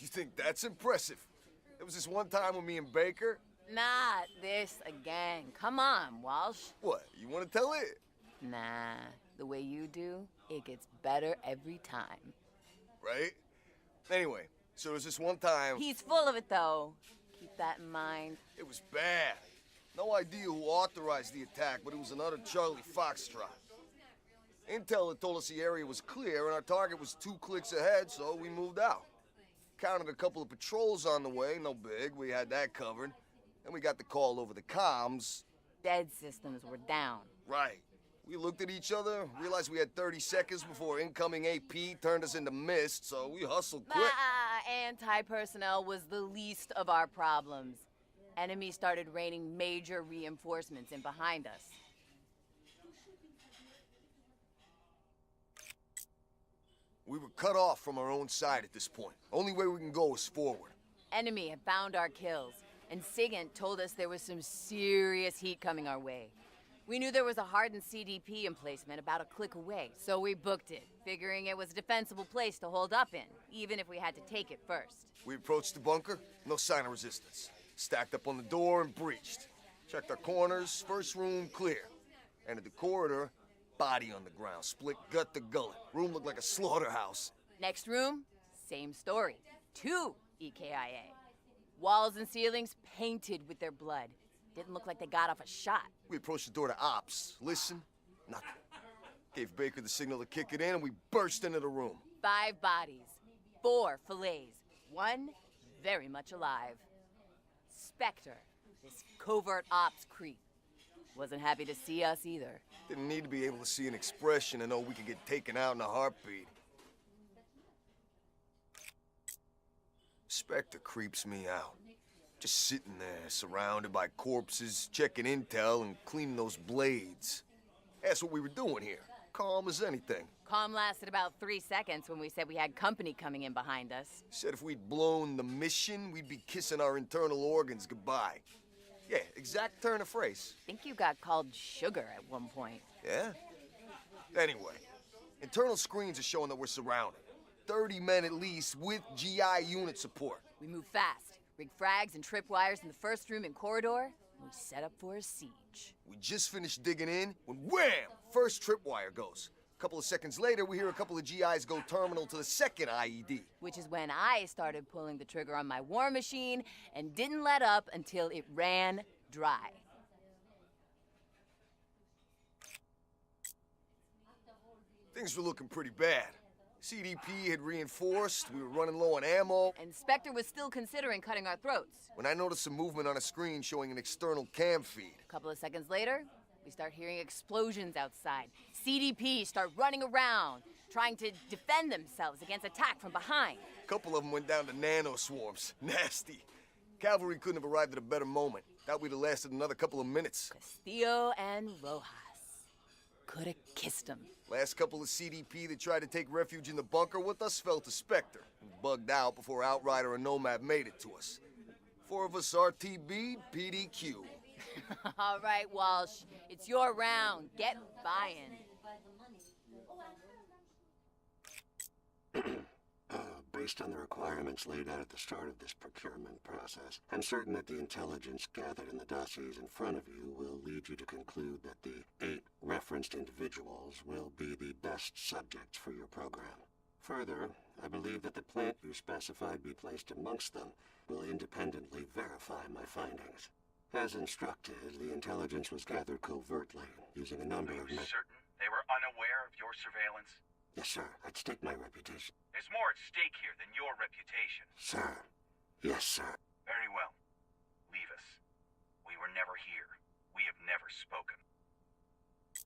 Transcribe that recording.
You think that's impressive? There was this one time with me and Baker. Not this again. Come on, Walsh. What, you want to tell it? Nah, the way you do, it gets better every time. Right? Anyway, so there was this one time... He's full of it, though. Keep that in mind. It was bad. No idea who authorized the attack, but it was another Charlie Foxtrot. Intel had told us the area was clear, and our target was 2 clicks ahead, so we moved out. Counted a couple of patrols on the way, no big, we had that covered. Then we got the call over the comms. Dead systems were down. Right. We looked at each other, realized we had 30 seconds before incoming AP turned us into mist, so we hustled quick. Anti-personnel was the least of our problems. Enemies started raining major reinforcements in behind us. We were cut off from our own side at this point. Only way we can go is forward. Enemy had found our kills, and Sigint told us there was some serious heat coming our way. We knew there was a hardened CDP emplacement about a click away, so we booked it, figuring it was a defensible place to hold up in, even if we had to take it first. We approached the bunker, no sign of resistance. Stacked up on the door and breached. Checked our corners, first room clear. Entered the corridor, body on the ground, split gut to gullet. Room looked like a slaughterhouse. Next room, same story. 2 EKIA. Walls and ceilings painted with their blood. Didn't look like they got off a shot. We approached the door to ops. Listen, nothing. Gave Baker the signal to kick it in, and we burst into the room. 5 bodies, 4 fillets, 1 very much alive. Spectre, this covert ops creep. Wasn't happy to see us either. Didn't need to be able to see an expression to know we could get taken out in a heartbeat. Spectre creeps me out. Just sitting there, surrounded by corpses, checking intel and cleaning those blades. That's what we were doing here. Calm as anything. Calm lasted about 3 seconds when we said we had company coming in behind us. Said if we'd blown the mission, we'd be kissing our internal organs goodbye. Yeah, exact turn of phrase. Think you got called sugar at one point. Yeah? Anyway, internal screens are showing that we're surrounded. 30 men at least with GI unit support. We move fast. Rig frags and tripwires in the first room and corridor, and we set up for a siege. We just finished digging in when wham! First tripwire goes. A couple of seconds later, we hear a couple of GIs go terminal to the second IED. Which is when I started pulling the trigger on my war machine and didn't let up until it ran dry. Things were looking pretty bad. CDP had reinforced, we were running low on ammo. And Spectre was still considering cutting our throats. When I noticed some movement on a screen showing an external cam feed. A couple of seconds later, we start hearing explosions outside. CDP start running around, trying to defend themselves against attack from behind. A couple of them went down to nanoswarms. Nasty. Cavalry couldn't have arrived at a better moment. Thought we'd have lasted another couple of minutes. Castillo and Rojas. Could have kissed him. Last couple of CDP that tried to take refuge in the bunker with us fell to Spectre. We bugged out before Outrider and Nomad made it to us. 4 of us RTB, PDQ. All right, Walsh. It's your round. Get buying. Based on the requirements laid out at the start of this procurement process, I'm certain that the intelligence gathered in the dossiers in front of you will lead you to conclude that the 8 referenced individuals will be the best subjects for your program. Further, I believe that the plant you specified be placed amongst them will independently verify my findings. As instructed, the intelligence was gathered covertly, using a number of... Are you certain they were unaware of your surveillance? Yes, sir. I'd stake my reputation. There's more at stake here than your reputation. Sir. Yes, sir. Very well. Leave us. We were never here. We have never spoken.